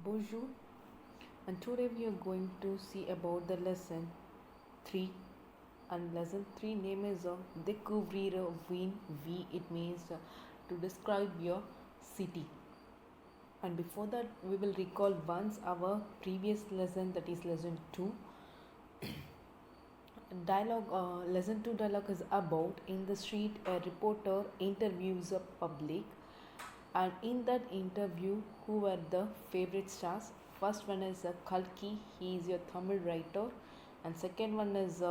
Bonjour, and today we are going to see about the lesson 3. And lesson 3 name is Découvrir une vie. It means to describe your city. And before that, we will recall once our previous lesson, that is lesson 2. Dialogue lesson 2 dialogue is about in the street a reporter interviews a public, and in that interview who were the favorite stars. First one is Kalki, he is your Tamil writer, and second one is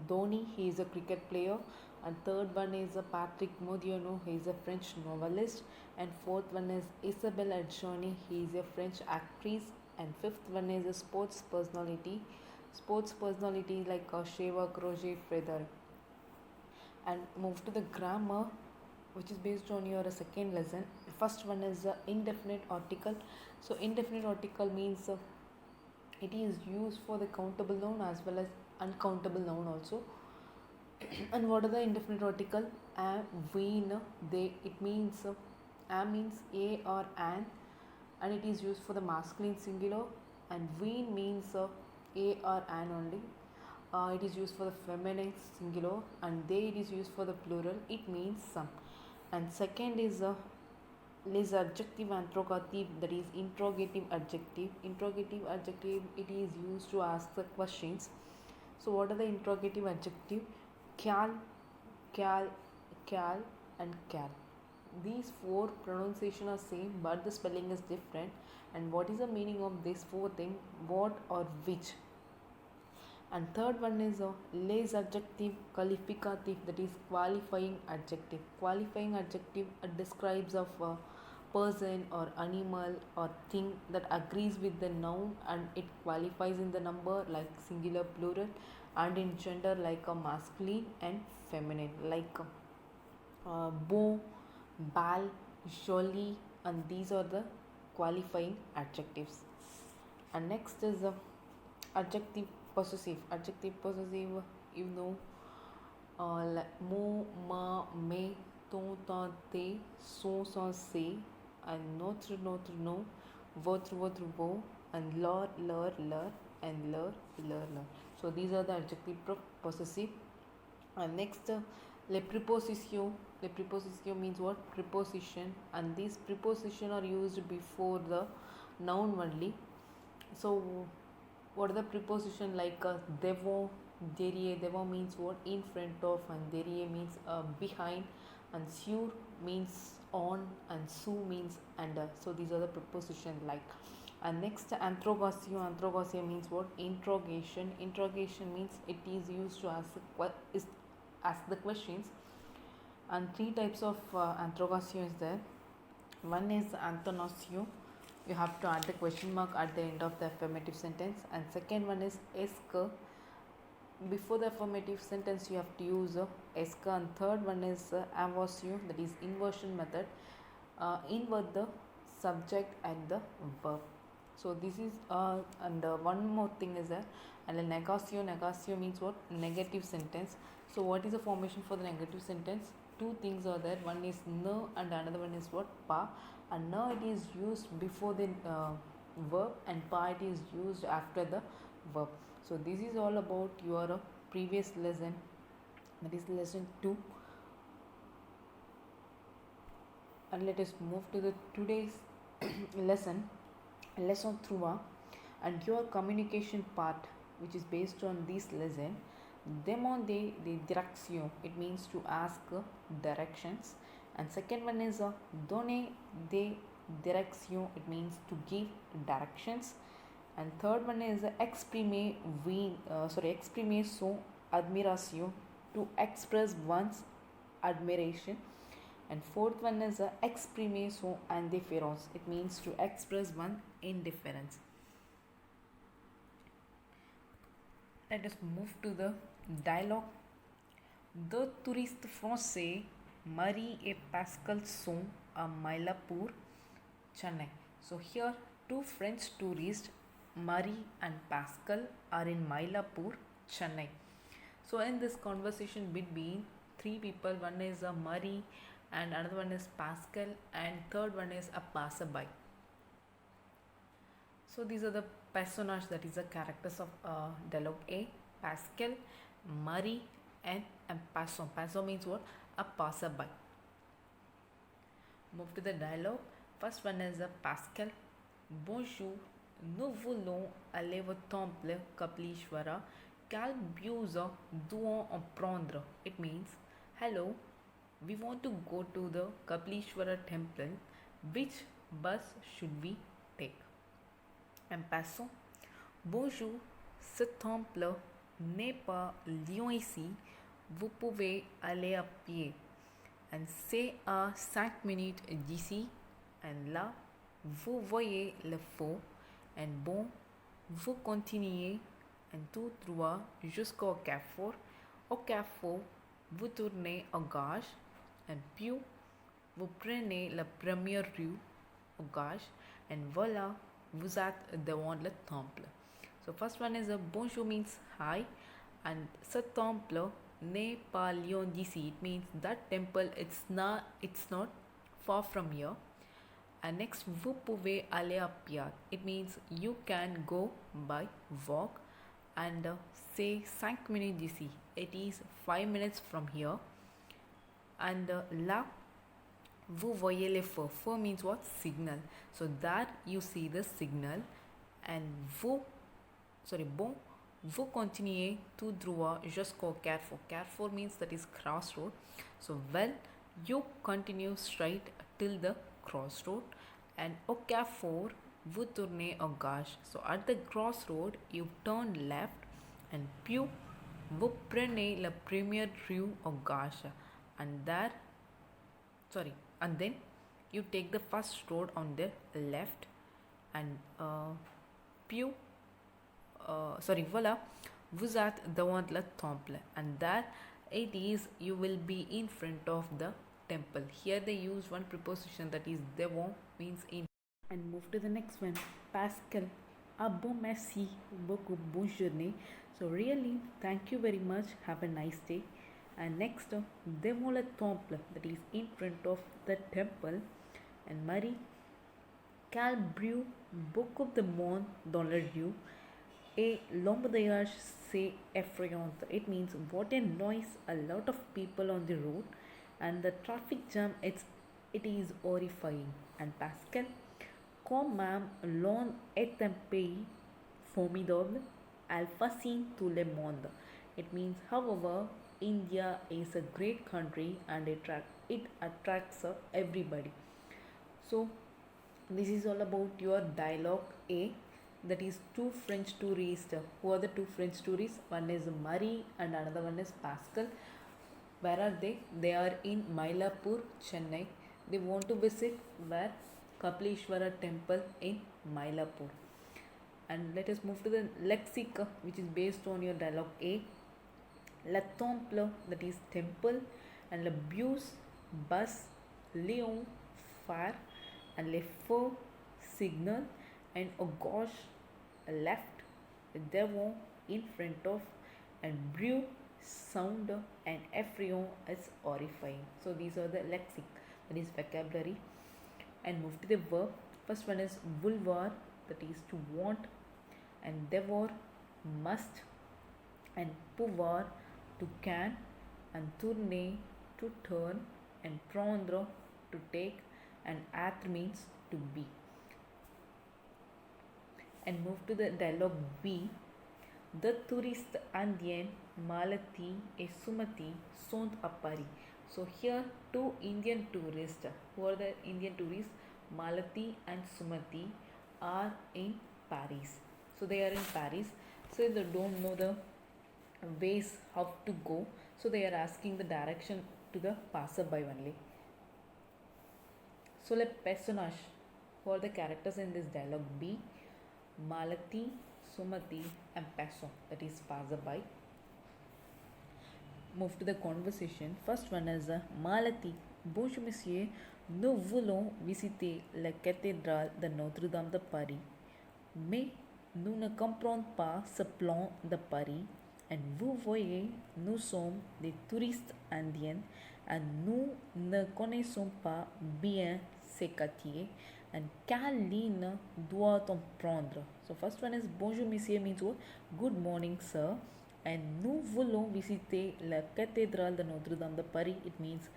Dhoni, he is a cricket player, and third one is Patrick Modiano, he is a French novelist, and fourth one is Isabelle Adjani, he is a French actress, and fifth one is a sports personality like Sheva Roger Federer. And move to the grammar, which is based on your second lesson. First one is indefinite article. So indefinite article means it is used for the countable noun as well as uncountable noun also. And what are the indefinite article? A, when, they. It means a means a or an, and it is used for the masculine singular, and when means a or an only. It is used for the feminine singular, and they it is used for the plural. It means some. And second is les adjective interrogative, that is interrogative adjective. Interrogative adjective, it is used to ask the questions. So what are the interrogative adjective? Kyal, kyal, kyal, and kyal. These four pronunciation are same, but the spelling is different. And what is the meaning of these four things? What or which? And third one is les adjective qualificative, that is qualifying adjective. Qualifying adjective describes of a person or animal or thing that agrees with the noun, and it qualifies in the number like singular, plural, and in gender like a masculine and feminine, like beau, bal, joli, and these are the qualifying adjectives. And next is adjective possessive. Adjective possessive, you know, like mo, ma, me, ton, ta, te, son, son, se, and notre, notre, no, votre, vo, and leur, leur, and leur. So these are the adjective possessive. And next, le preposition. Le preposition means what? Preposition, and these preposition are used before the noun only. So what are the preposition like devant, derrière? Devant means what? In front of, and derrière means behind, and sur means on, and sous means under. So these are the preposition like. And next, interrogation. Interrogation means what? Interrogation. Interrogation means it is used to ask the questions. And three types of interrogation is there. One is antonatio, you have to add the question mark at the end of the affirmative sentence. And second one is est-ce, before the affirmative sentence you have to use est-ce. And third one is inversion, that is inversion method, invert the subject and the verb. So this is and one more thing is that, and a negatio. Negatio means what? Negative sentence. So what is the formation for the negative sentence? Two things are there. One is no, and another one is what? Pa. And no it is used before the verb, and pa it is used after the verb. So this is all about your previous lesson, that is lesson 2. And let us move to the today's lesson 3, and your communication part, which is based on this lesson. Demander des directions, it means to ask directions. And second one is donner des directions, it means to give directions. And third one is exprimer son admiration, to express one's admiration. And fourth one is exprimer son indifférence, it means to express one indifference. Let us move to the dialogue. Deux touristes français, Marie et Pascal, sont à Mylapore, Chennai. So here two French tourists, Marie and Pascal, are in Mylapore, Chennai. So in this conversation between three people, one is Marie, and another one is Pascal, and third one is a passerby. So these are the personages, that is the characters of dialogue A: Pascal, Marie, and Passon. Passon means what? A passerby. Move to the dialogue. First one is Pascal. Bonjour, nous voulons aller au temple Kaplishwara. Quel bus doit on prendre? It means, hello, we want to go to the Kaplishwara temple. Which bus should we take? And passons. Bonjour, ce temple n'est pas loin ici. Vous pouvez aller à pied. And c'est à 5 minutes d'ici. And là, vous voyez le feu. And bon, vous continuez and tout droit jusqu'au carrefour. Au carrefour, vous tournez à gauche. And puis, vous prenez la première rue à gauche. And voilà, vous êtes devant le temple. So first one is a bonjour means hi, and ce temple n'est pas loin d'ici. It means that temple it's not far from here. And next, vous pouvez aller à pied. It means you can go by walk. And say 5 minutes d'ici. It is 5 minutes from here. And là, vous voyez le feu. Feu means what? Signal. So that you see the signal. And bon, vous continuez tout droit jusqu'au carrefour. Carrefour means that is crossroad. So well, you continue straight till the crossroad. And au carrefour, vous tournez à gauche. So at the crossroad, you turn left. And puis, vous prenez la première rue à gauche. And then you take the first road on the left. And voilà, vous êtes devant le temple. And there it is, you will be in front of the temple. Here they use one preposition, that is devant means in. And move to the next one. Pascal, a bon merci beaucoup, bonne journée. So really, thank you very much, have a nice day. And next, devant le temple, that is in front of the temple. And Marie, quel bruit, beaucoup de monde dans la rue. Et l'embouteillage c'est effrayant. It means what a noise, a lot of people on the road. And the traffic jam, it is horrifying. And Pascal, quand même l'on est un pays formidable, elle fascine tout le monde. It means, however, India is a great country and it attracts everybody. So this is all about your dialogue A, that is two French tourists. Who are the two French tourists? One is Marie and another one is Pascal. Where are they? They are in Mylapore, Chennai. They want to visit where? Kaplishwara temple in Mylapore. And let us move to the lexic, which is based on your dialogue A. Le temple, that is temple. And le bus, bus. Lion, fire. And le feu, signal. And a gauche, left. Devant, in front of. And bruit, sound. And effrayant is horrifying. So these are the lexic, that is vocabulary. And move to the verb. First one is vouloir, that is to want. And devoir, must. And pouvoir, to can. And tourner, to turn. And prendre, to take. And être means to be. And move to the dialogue B. The tourists Indian Malati et Sumati sont à Paris. So here two Indian tourists. Who are the Indian tourists? Malati and Sumati are in Paris. So they are in Paris. So they don't know the ways how to go. So they are asking the direction to the passerby only. So les personnages, who are the characters in this dialogue B? Malati, Sumati and Passon, that is passerby. Move to the conversation. First one is Malati. Bonjour monsieur, nous voulons visiter la cathédrale de Notre-Dame de Paris. Mais nous ne comprenons pas ce plan de Paris. And vous voyez, nous sommes des touristes indiens and nous ne connaissons pas bien ces quartiers. And Kalina doit on prendre. So first one is bonjour monsieur means what? Good morning sir. And nous voulons visiter la cathédrale de Notre-Dame de Paris. It means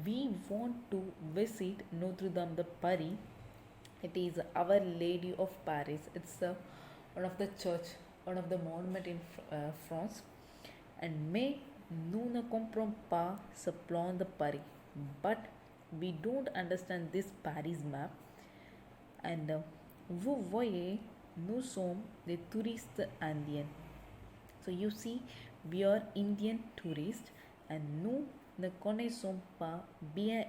we want to visit Notre-Dame de Paris. It is Our Lady of Paris. It's one of the church, one of the monument in France. And mais nous ne comprenons pas ce plan de Paris. But we don't understand this Paris map. And vous voyez, nous sommes des touristes indiens. So you see, we are Indian tourists and nous ne connaissons pas bien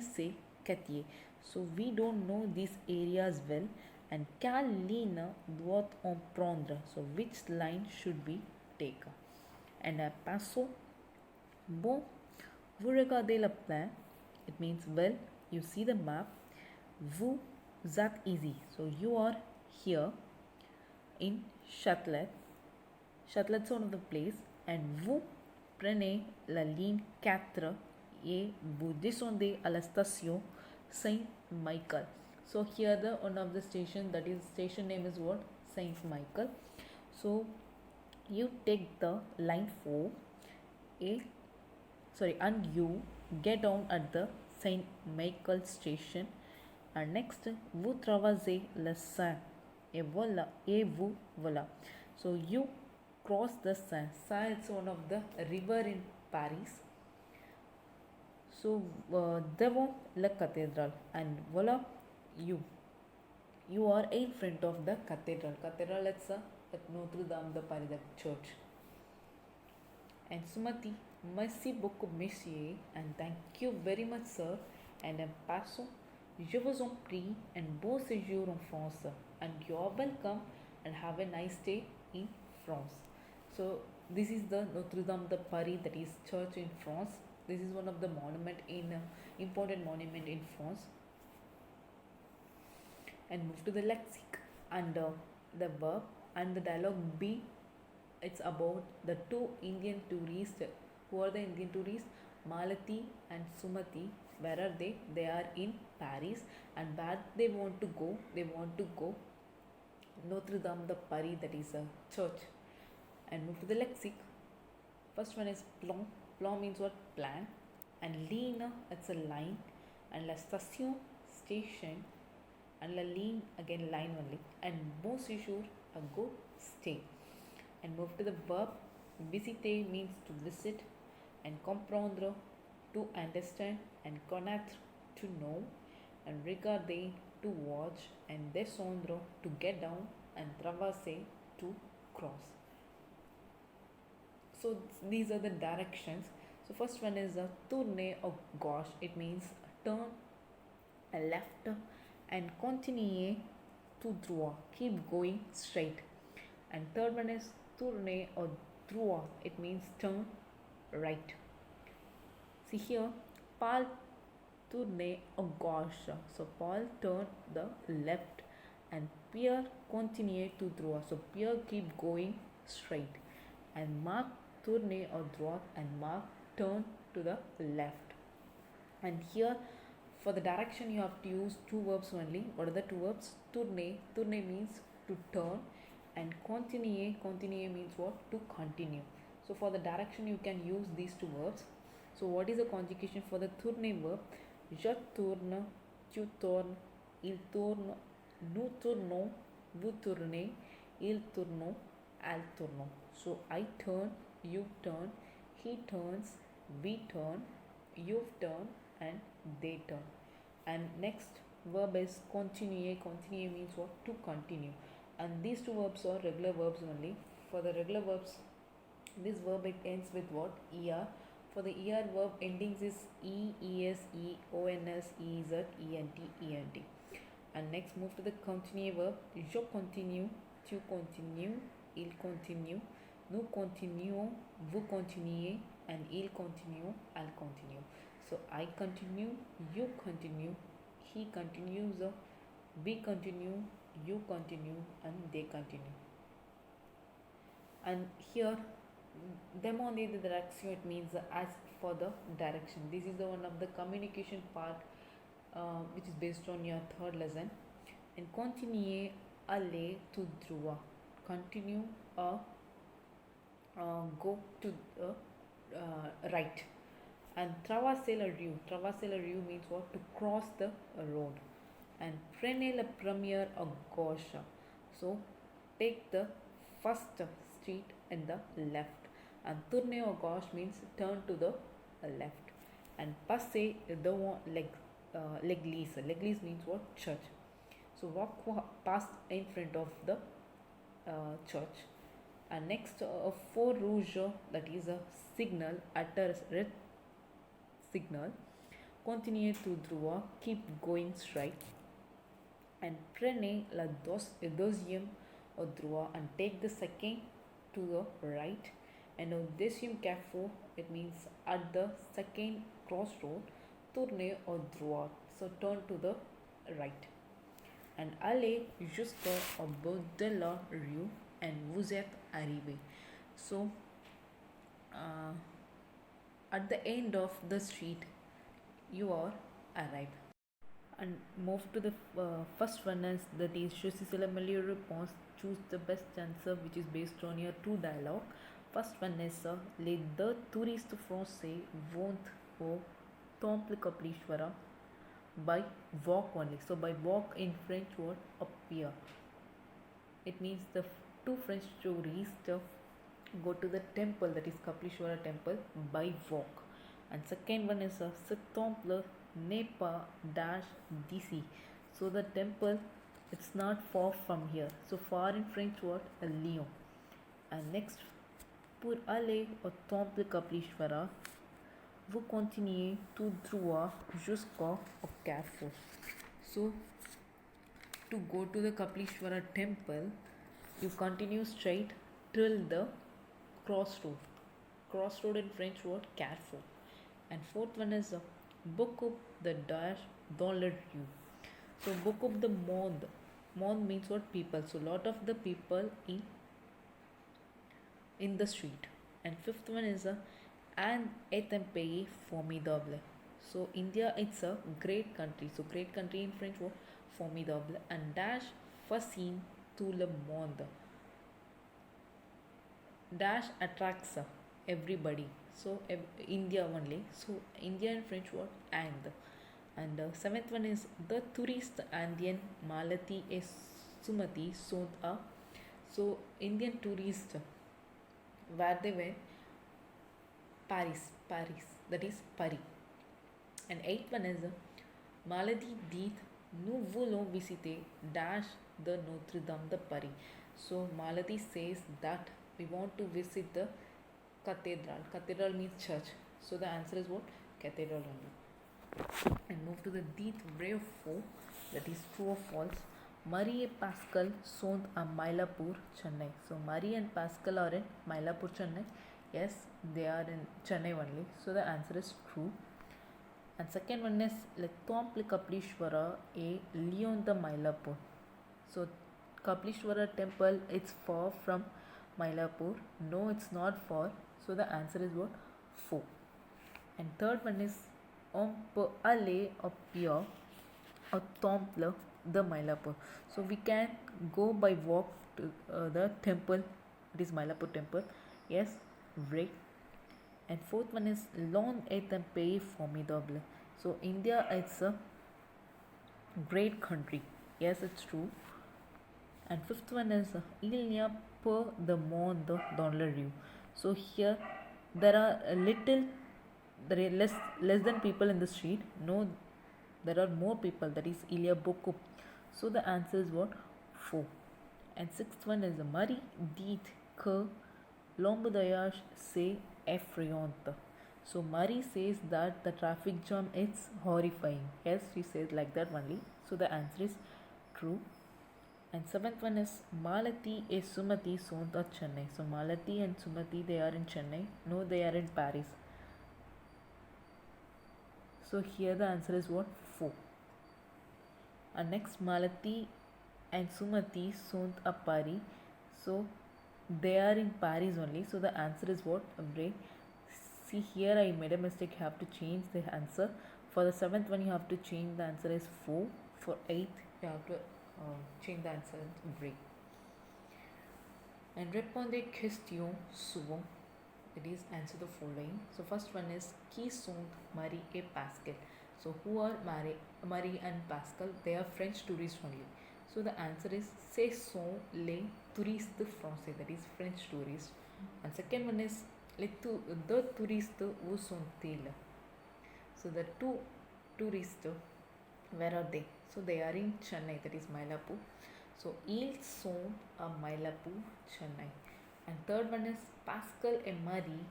ces quartiers. So we don't know these areas well. And quelle ligne doit-on prendre? So which line should we take? And passons. Bon, vous regardez le plan. It means well, you see the map. Vous êtes easy. So you are here in Châtelet. Châtelet is one of the place. And vous prenez la ligne 4 et vous descendez à la station Saint-Michel. So here the one of the station, that is station name is what? Saint-Michel. So you take the line 4 and you get down at the Saint-Michel station. And next vous traversez le Seine et voilà. So you cross the Seine. Seine is one of the river in Paris. So devant la cathédrale, and voilà, you are in front of the cathedral. Cathedral is at Notre Dame de Paris, the church. And Sumati, merci beaucoup monsieur, and thank you very much sir. And passons, je vous en prie, and bon séjour en France. And you are welcome, and have a nice day in France. So this is the Notre Dame de Paris, that is church in France. This is one of the important monument in France. And move to the lexic and the verb and the dialogue B. It's about the two Indian tourists. Who are the Indian tourists? Malati and Sumati. Where are they? They are in Paris. And where they want to go? They want to go Notre Dame de Paris, that is a church. And move to the lexic. First one is plan. Plan means what? Plan. And ligne, it's a line. And la station, station. And la ligne, again line only. And bon séjour, a good stay. And move to the verb. Visiter means to visit. And comprendre, to understand. And connaître, to know. And regarder, to watch. And descendre, to get down. And traverser, to cross. So these are the directions. So first one is a tourner à gauche. It means turn left and continue tout droit. Keep going straight. And third one is tourner à droite. It means turn right. See here, Paul tourner à gauche. So Paul turn the left and Pierre continue tout droit. So Pierre keep going straight. And Mark tourner à droite and Mark turn to the left. And here for the direction you have to use two verbs only. What are the two verbs? Tourner. Tourner means to turn, and continue. Continue means what? To continue. So for the direction you can use these two verbs. So what is the conjugation for the tourner verb? Je tourne, tu tournes, il tourne, nous tournons, vous tournez, il tourne, elles tournent. So I turn, you turn, he turns, we turn, you turn, and they turn. And next verb is continue. Continue means what? To continue. And these two verbs are regular verbs only. For the regular verbs, this verb it ends with what? Er. For the er verb endings is e, es, e, ons, ez, ent, ent. And next move to the continue verb. Je continue, tu continues, il continue, nous continuons, vous continuez, and il continue, I'll continue. So I continue, you continue, he continues, we continue, you continue, and they continue. And here demander the direction, it means ask for the direction. This is the one of the communication part which is based on your third lesson. And continue aller to Dhruva. Continue go to the right. And travasela riu. Travasela riu means what? To cross the road. And prene la premier a gauche. So take the first street in the left. And tourne a gauche means turn to the left. And passe the one l'église. L'église means what? Church. So walk past in front of the church. And next, a feu rouge, that is a signal at a red signal. Continue to Dhruva, keep going straight. And prene la deuxième au Dhruva and take the second to the right. And au deuxième carrefour, it means at the second crossroad, tourne au droit. So turn to the right. And allez jusqu'au bout de la rue and vous êtes arrivé. So at the end of the street you are arrived. And move to the first one is, that is choisis la meilleure réponse. Choose the best answer which is based on your two dialogue. First one is les deux touristes français vont au temple Kapaleshwara by walk only. So by walk in French word appear. It means the two French tourists go to the temple, that is Kapaleshwara temple, by walk. And second one is ce temple n'est pas dash d'ici. So the temple, it's not far from here. So far in French word Lyon. And next, pour aller au temple Kapaleshwara, vous continuez tout droit jusqu'au carrefour. So to go to the Kapaleshwara temple, you continue straight till the crossroad. Crossroad in French word carrefour. And fourth one is book up the dash dans la rue. So book up the monde. Monde means what? People. So lot of the people in the street. And fifth one is un est un pays formidable. So India, it's a great country. So great country in French word formidable. And dash fascine tout le monde. Dash attracts everybody. So India only. So India in French word and seventh one is the tourist Indian Malati et Sumati sont a. So Indian tourist, where they went? Paris, that is Paris. And eighth one is Malati dit nous voulons visiter dash the Notre Dame de Paris. So Malati says that we want to visit the cathedral. Cathedral means church. So the answer is what? Cathedral only. And move to the dit vrai ou faux, that is true or false. Marie et Pascal sont à Mylapore, Chennai. So Marie and Pascal are in Mylapore, Chennai. Yes, they are in Chennai only. So the answer is true. And second one is le temple Kapaleshwara et Lyon de Mylapore. So Kapaleshwara temple, it's far from Mylapore. No, it's not far. So the answer is what? Faux. And third one is on peut aller au pied au temple de Mylapore. So we can go by walk to the temple. It is Mylapore temple. Yes, right. And fourth one is l'on est un pays formidable. So India, it's a great country. Yes, it's true. And fifth one is il n'y a pas de monde dans la rue. So here there are less than people in the street. No, there are more people, that is il y a beaucoup. So the answer is what? Faux. And sixth one is Marie dit que l'embouteillage c'est effrayant. So Marie says that the traffic jam is horrifying. Yes, she says like that only. So the answer is true. And seventh one is Malati et Sumati sont at Chennai. So Malati and Sumati, they are in Chennai. No, they are in Paris. So here the answer is what? Faux. And next, Malati and Sumati sont at Paris. So they are in Paris only. So the answer is what? Vrai. See here I made a mistake. I have to change the answer. For the seventh one, you have to change the answer is 4. For eighth, you have to change the answer as break. And répondez question souvent. That is, answer the following. So first one is qui sont Marie et Pascal. So who are Marie and Pascal? They are French tourists only. So the answer is ce sont les touristes français. That is French tourists. And second one is the touristes où sont-ils? So the two tourists, where are they? So they are in Chennai, that is Mylapore. So ils sont à Mylapore, Chennai. And third one is Pascal and Marie,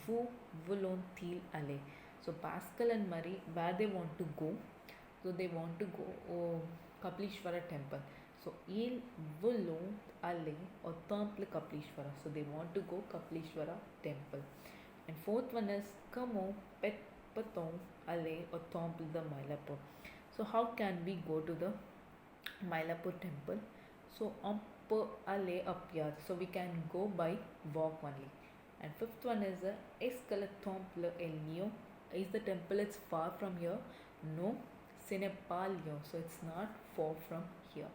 où voulont-ils aller? So Pascal and Marie, where they want to go? So they want to go Kaplishwara temple. So ils voulont aller au temple Kaplishwara. So they want to go Kaplishwara temple. And fourth one is comment peut-on aller au temple de Mylapore? So how can we go to the Mylapore temple? So on peut aller à pied. So we can go by walk only. And fifth one is est-ce que le temple est loin? Is the temple it's far from here? No, ce n'est pas loin. So it's not far from here.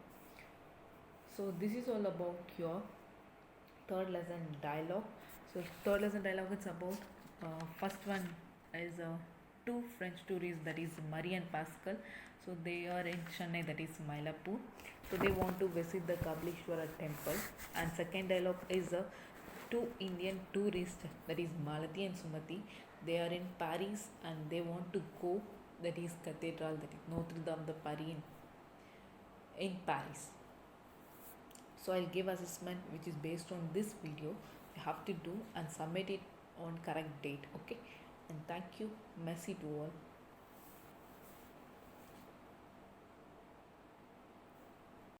So this is all about your third lesson dialogue. So third lesson dialogue is about first one is two French tourists, that is Marie and Pascal. So they are in Chennai, that is Mylapore. So they want to visit the Kaplishwara temple. And second dialogue is two Indian tourists, that is Malati and Sumati. They are in Paris and they want to go, that is Cathedral, that is Notre Dame de Paris in Paris. So I'll give assessment which is based on this video. You have to do and submit it on correct date. Okay, and thank you. Merci to all.